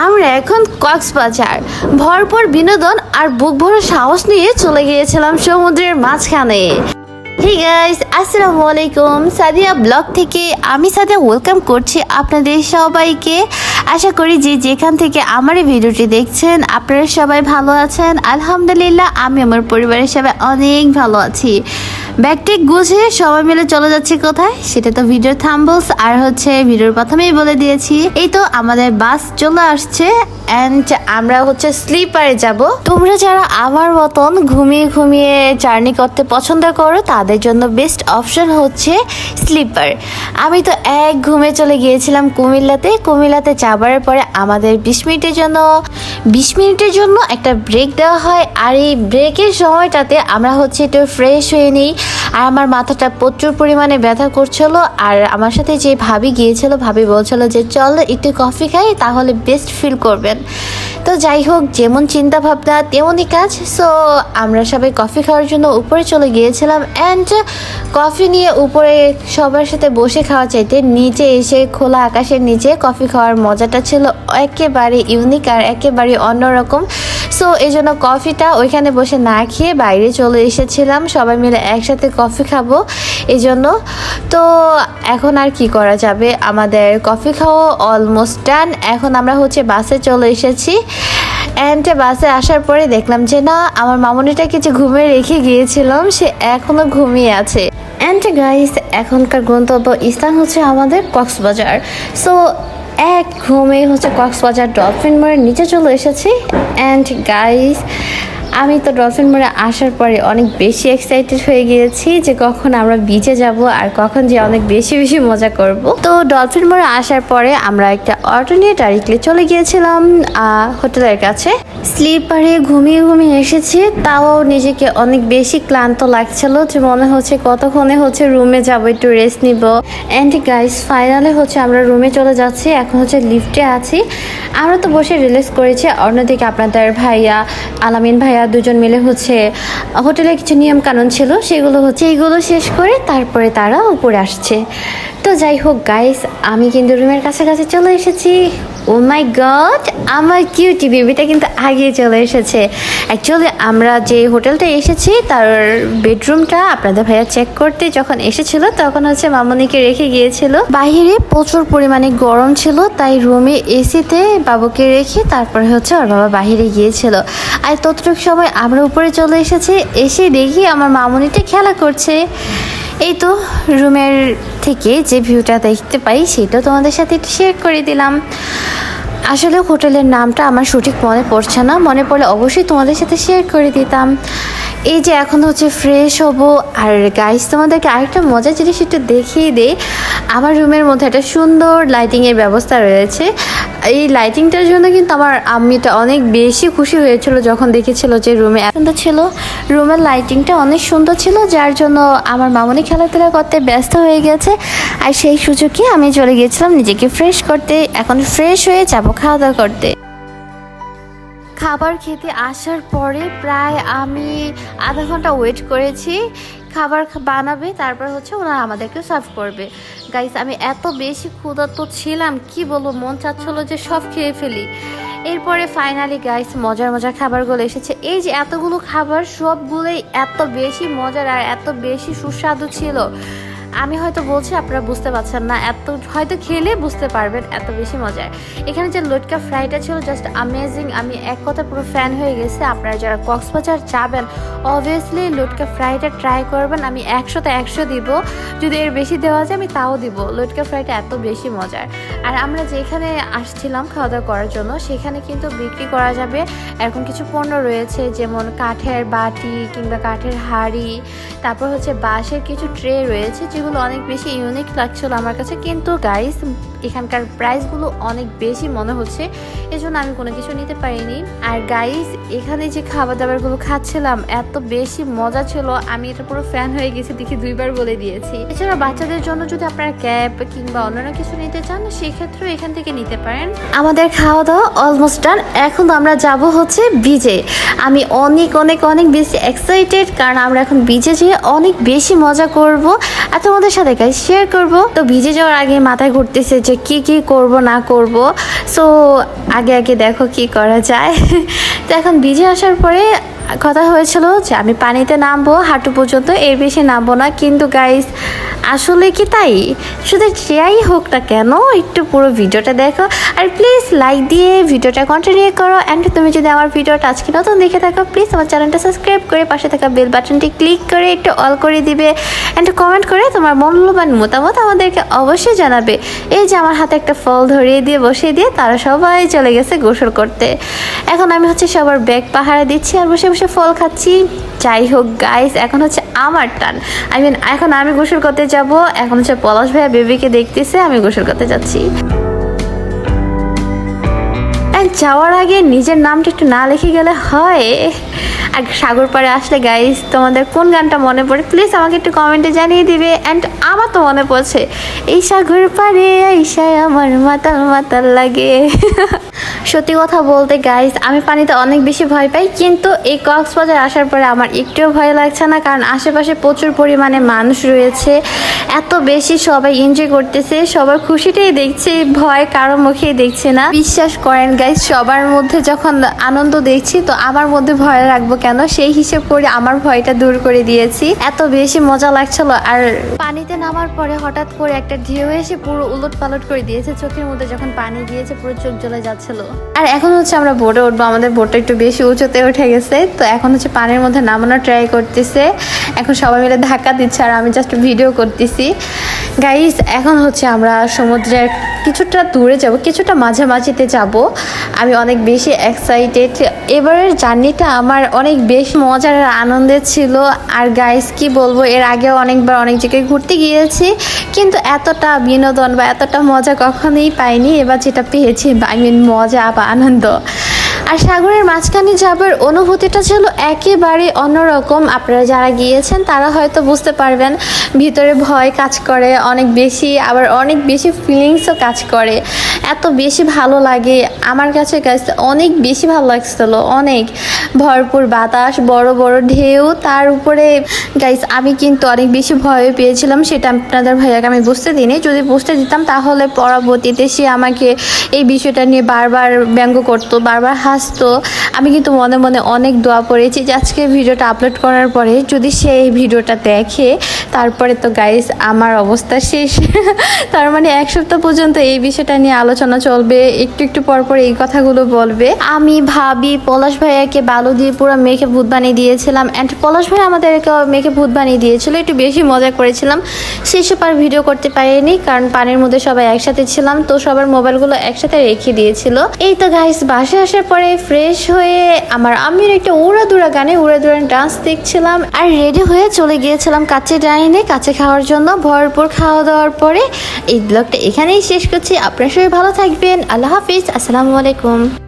আমরা এখন কক্সবাজার ভরপুর বিনোদন আর বুক ভরা সাহস নিয়ে চলে গিয়েছিলাম সমুদ্রের মাঝখানে। হে গাইস, আসসালামু আলাইকুম। সাদিয়া ব্লগ থেকে আমি সাদিয়া ওয়েলকাম করছি আপনাদের সবাইকে। আশা করি যে যেখান থেকে আমার এই ভিডিওটি দেখছেন আপনারা সবাই ভালো আছেন। আলহামদুলিল্লাহ আমি আমার পরিবারের সবাই অনেক ভালো আছি। ব্যাগটি গুছিয়ে সবাই মিলে চলে যাচ্ছে কোথায় সেটা তো ভিডিওর থাম্বনেলস আর ভিডিওর প্রথমেই বলে দিয়েছি। এই তো আমাদের বাস চলে আসছে এন্ড আমরা স্লিপারে যাব। তোমরা যারা আমার মতন ঘুমিয়ে ঘুমিয়ে জার্নি করতে পছন্দ করো তাদের জন্য বেস্ট অপশন হচ্ছে স্লিপার। আমি তো এক ঘুমে চলে গিয়েছিলাম কুমিল্লাতে যাবার পরে আমাদের 20 মিনিটের জন্য একটা ব্রেক দেওয়া হয়। আর এই ব্রেকের সময়টাতে আমরা একটু ফ্রেশ হয়ে নিই। আর আমার মাথাটা প্রচুর পরিমাণে ব্যথা করছিল। আর আমার সাথে যে ভাবি গিয়েছিল, ভাবি বলছিল যে চল একটু কফি খাই তাহলে বেস্ট ফিল করবেন। তো যাই হোক, যেমন চিন্তা ভাবনা তেমনই কাজ। সো আমরা সবাই কফি খাওয়ার জন্য উপরে চলে গিয়েছিলাম অ্যান্ড কফি নিয়ে উপরে সবার সাথে বসে খাওয়া চাইতে নিচে এসে খোলা আকাশের নিচে কফি খাওয়ার মজাটা ছিল একেবারে ইউনিক আর একেবারে অন্যরকম। সো এই জন্য কফিটা ওইখানে বসে না খেয়ে বাইরে চলে এসেছিলাম, সবাই মিলে একসাথে কফি খাবো এই জন্য। তো এখন আর কি করা যাবে, আমাদের কফি খাওয়া অলমোস্ট ডান। এখন আমরা বাসে চলে এসেছি অ্যান্ড বাসে আসার পরে দেখলাম যে না, আমার মামুনিটাকে যে ঘুমিয়ে রেখে গিয়েছিলাম সে এখনো ঘুমিয়ে আছে। অ্যান্ড গাইস, এখনকার গন্তব্য স্থান আমাদের কক্সবাজার। সো এক ঘুমে কক্সবাজার ডলফিন মোড়ের নিচে চলে এসেছি। অ্যান্ড গাইস, আমি তো ডলফিন মোড়ে আসার পরে অনেক বেশি এক্সাইটেড হয়ে গিয়েছি যে কখন আমরা বিচে যাব আর কখন যে অনেক বেশি মজা করব। তো ডলফিন মোড়ে আসার পরে আমরা একটা অটো নিয়ে ডাইরেক্টলি চলে গিয়েছিলাম হোটেলের কাছে। স্লিপারে ঘুমিয়ে এসেছি, তাও নিজেকে অনেক বেশি ক্লান্ত লাগছিল যে মনে হচ্ছে কতক্ষণে রুমে যাব, একটু রেস্ট নিব। অ্যান্ড গাইস, ফাইনালে আমরা রুমে চলে যাচ্ছি। এখন লিফটে আছি। আমরা তো বসে রিল্যাক্স করেছি। অন্যদিকে আপনাদের ভাইয়া আলামিন ভাইয়া দুজন মিলে হোটেলের কিছু নিয়ম কানুন ছিল সেগুলো এইগুলো শেষ করে তারপরে তারা উপরে আসছে। তো যাই হোক গাইস, আমি কিন্তু রুমের কাছাকাছি চলে এসেছি। ও মাই গড, আমার কিউটি বেবিটা কিন্তু আগে চলে এসেছে। অ্যাকচুয়ালি আমরা যে হোটেলটা এসেছি তার বেডরুমটা আপনাদের ভাইয়া চেক করতে যখন এসেছিল তখন মামুনিকে রেখে গিয়েছিল। বাইরে প্রচুর পরিমাণে গরম ছিল, তাই রুমে এসিতে বাবুকে রেখে তারপরে ওর বাবা বাইরে গিয়েছিল। আর ততটুকু সময় আমরা উপরে চলে এসেছি। এসে দেখি আমার মামুনিটা খেলা করছে। এই তো রুমের থেকে যে ভিউটা দেখতে পাই সেটা তোমাদের সাথে একটু শেয়ার করে দিলাম। আসলে হোটেলের নামটা আমার সঠিক মনে পড়ছে না, মনে পড়লে অবশ্যই তোমাদের সাথে শেয়ার করে দিতাম। এই যে এখন ফ্রেশ হব। আর গাইস, তোমাদেরকে আরেকটা মজার জিনিস একটু দেখিয়ে দিই। আমার রুমের মধ্যে একটা সুন্দর লাইটিংয়ের ব্যবস্থা রয়েছে। এই লাইটিংটার জন্য কিন্তু আমার আম্মিটা অনেক বেশি খুশি হয়েছিল যখন দেখেছিল যে রুমে সুন্দর ছিল, রুমের লাইটিংটা অনেক সুন্দর ছিল, যার জন্য আমার মামুনি খেলাধুলা করতে ব্যস্ত হয়ে গেছে। আর সেই সুযোগে আমি চলে গিয়েছিলাম নিজেকে ফ্রেশ করতে। এখন ফ্রেশ হয়ে যাবো খাওয়া দাওয়া করতে। খাবার খেতে আসার পরে প্রায় আমি আধা ঘন্টা ওয়েট করেছি। খাবার বানাবে, তারপর ওনারা আমাদেরকে সার্ভ করবে। গাইস, আমি এত বেশি ক্ষুধার্ত ছিলাম, কি বলবো, মন চাচ্ছিল যে সব খেয়ে ফেলি। এরপরে ফাইনালি গাইস মজার খাবারগুলো এসেছে। এই যে এতগুলো খাবার, সবগুলোই এত বেশি মজার আর এত বেশি সুস্বাদু ছিল। আমি হয়তো বলছি, আপনারা বুঝতে পারছেন না, এত হয়তো খেলে বুঝতে পারবেন এত বেশি মজার। এখানে যে লটকা ফ্রাইটা ছিল জাস্ট অ্যামেজিং। আমি এক কথা পুরো ফ্যান হয়ে গেছি। আপনারা যারা কক্সবাজার যাবেন অবভিয়াসলি লটকা ফ্রাইটা ট্রাই করবেন। আমি 100তে 100 দিব, যদি এর বেশি দেওয়া যায় আমি তাও দিব। লটকা ফ্রাইটা এত বেশি মজার। আর আমরা যেখানে আসছিলাম খাওয়া দাওয়া করার জন্য সেখানে কিন্তু বিক্রি করা যাবে এরকম কিছু পণ্য রয়েছে, যেমন কাঠের বাটি কিংবা কাঠের হাঁড়ি, তারপর বাঁশের কিছু ট্রে রয়েছে যেগুলো অনেক বেশি ইউনিক লাগছিল আমার কাছে। কিন্তু গাইস, এখানকার প্রাইসগুলো অনেক বেশি মনে হচ্ছে, এজন্য আমি কোনো কিছু নিতে পারিনি। আর গাইস, এখানে যে খাবার দাবারগুলো খাচ্ছিলাম এত বেশি মজা ছিল, আমি এটা পুরো ফ্যান হয়ে গেছি, দেখি 2বার বলে দিয়েছি। এছাড়া বাচ্চাদের জন্য যদি আপনারা ক্যাপ কিংবা অন্যান্য কিছু নিতে চান সেক্ষেত্রেও এখান থেকে নিতে পারেন। আমাদের খাওয়া দাওয়া অলমোস্ট ডান। এখন আমরা যাব বিচে। আমি অনেক বেশি এক্সাইটেড, কারণ আমরা এখন বিচে যেয়ে অনেক বেশি মজা করব আর তোমাদের সাথে গাইস শেয়ার করব। তো বিচে যাওয়ার আগে মাথায় ঘুরতেছে যে যে কি কি করব না করব। সো আগে আগে দেখো কি করা যায়। তো এখন ভিজে আসার পরে কথা হয়েছিল যে আমি পানিতে নামবো হাঁটু পর্যন্ত, এর বেশি নামবো না। কিন্তু গাইস আসলে কি তাই? শুধু যাই হোক না কেন, একটু পুরো ভিডিওটা দেখো আর প্লিজ লাইক দিয়ে ভিডিওটা কন্টিনিউ করো। অ্যান্ড তুমি যদি আমার ভিডিওটা আজকে নতুন দেখে থাকো, প্লিজ আমার চ্যানেলটা সাবস্ক্রাইব করে পাশে থাকা বেল বাটনটি ক্লিক করে একটু অল করে দিবে। অ্যান্ড কমেন্ট করে তোমার মূল্যবান মতামত আমাদেরকে অবশ্যই জানাবে। এই যে আমার হাতে একটা ফল ধরিয়ে দিয়ে বসিয়ে দিয়ে তারা সবাই চলে গেছে গোসল করতে। এখন আমি হচ্ছে সবার ব্যাগ পাহারা দিচ্ছি আর বসে বসে ফল খাচ্ছি। যাই হোক গাইস, এখন হচ্ছে আমার টান। এখন আমি গোসল করতে যাব। এখন হচ্ছে পলাশ ভাইয়া বেবিকে দেখতেছে, আমি গোসল করতে যাচ্ছি। যাওয়ার আগে নিজের নামটা একটু না লিখে গেলে হয়? আর সাগর পাড়ে আসলে গাইস তোমাদের কোন গানটা মনে পড়ে প্লিজ আমাকে একটু কমেন্টে জানিয়ে দিবে। অ্যান্ড আমার তো মনে পড়ছে, এই সাগর পাড়ে আইসায় আমার মাতাল মাতাল লাগে। সত্যি কথা বলতে গাইস, আমি পানিতে অনেক বেশি ভয় পাই, কিন্তু এই কক্সবাজার আসার পরে আমার একটুও ভয় লাগছে না, কারণ আশেপাশে প্রচুর পরিমাণে মানুষ রয়েছে। এত বেশি সবাই এনজয় করতেছে, সবার খুশিটাই দেখছি, ভয় কারো মুখেই দেখছি না। বিশ্বাস করেন গাইস, সবার মধ্যে যখন আনন্দ দেখছি তো আমার মধ্যে ভয় রাখবো কেন, সেই হিসেব করে আমার ভয়টা দূর করে দিয়েছি। এত বেশি মজা লাগছিল। আর পানিতে নামার পরে হঠাৎ করে একটা ঢেউ এসে পুরো উলট পালট করে দিয়েছে। চোখের মধ্যে যখন পানি দিয়েছে পুরো চোখ জ্বলে যাচ্ছিল। আর এখন হচ্ছে আমরা বোটে উঠবো, আমাদের বোটটা একটু বেশি উঁচুতে উঠে গেছে। তো এখন হচ্ছে পানির মধ্যে নামানোর ট্রাই করতেছে। এখন সবাই মিলে ধাক্কা দিচ্ছে আর আমি জাস্ট ভিডিও করতেছি। গাইস এখন হচ্ছে আমরা সমুদ্রের কিছুটা দূরে যাব, কিছুটা মাঝামাঝিতে যাব। আমি অনেক বেশি এক্সাইটেড। এবারের জার্নিটা আমার অনেক বেশি মজার আর আনন্দের ছিল। আর গাইস কি বলবো, এর আগেও অনেকবার অনেক জায়গায় ঘুরতে গিয়েছি, কিন্তু এতটা বিনোদন বা এতটা মজা কখনোই পাইনি। এবার যেটা পেয়েছি মজা বা আনন্দ। আর সাগরের মাঝখানে যাবার অনুভূতিটা ছিল একেবারে অন্যরকম। আপনারা যারা গিয়েছেন তারা হয়তো বুঝতে পারবেন, ভিতরে ভয় কাজ করে অনেক বেশি, আবার অনেক বেশি ফিলিংসও কাজ করে। এত বেশি ভালো লাগে আমার কাছে গাইস, অনেক বেশি ভালো লাগছিল। অনেক ভরপুর বাতাস, বড় বড় ঢেউ, তার উপরে গাইস আমি কিন্তু অনেক বেশি ভয় পেয়েছিলাম। সেটা আপনাদের ভাইয়াকে আমি বুঝতে দিইনি। যদি বুঝতে দিতাম তাহলে পরবর্তীতে সে আমাকে এই বিষয়টা নিয়ে বারবার ব্যঙ্গ করতো, বারবার হাসতো। আমি কিন্তু মনে মনে অনেক দোয়া করেছি যে আজকে ভিডিওটা আপলোড করার পরে যদি সে এই ভিডিওটা দেখে, তারপরে তো গাইস আমার অবস্থা শেষ। তার মানে এক সপ্তাহ পর্যন্ত এই বিষয়টা নিয়ে আলোচনা চলবে, একটু একটু পরপর এই কথাগুলো বলবে। আমি ভাবি পলাশ ভাইয়াকে বালু দিয়ে পুরো মেখে ভূত বানিয়ে দিয়েছিলাম। অ্যান্ড পলাশ ভাই আমাদেরকে মেখে ভূত বানিয়ে দিয়েছিল, একটু বেশি মজা করেছিলাম। সেসব আর ভিডিও করতে পারিনি, কারণ পানির মধ্যে সবাই একসাথে ছিলাম, তো সবার মোবাইলগুলো একসাথে রেখে দিয়েছিল। এই তো গাইস বাসে আসার পরে ফ্রেশ হয়ে আমার আমির একটা উড়াদুরা গানে উড়াদুরা ডান্স দেখছিলাম আর রেডি হয়ে চলে গিয়েছিলাম কাছে ডাইনে কাছে খাওয়ার জন্য। ভরপুর খাওয়া দাওয়ার পরে এই ব্লগটা এখানেই শেষ করছি। আপনারা সবাই ভালো থাকবেন। আল্লাহ হাফিজ, আসসালামু আলাইকুম।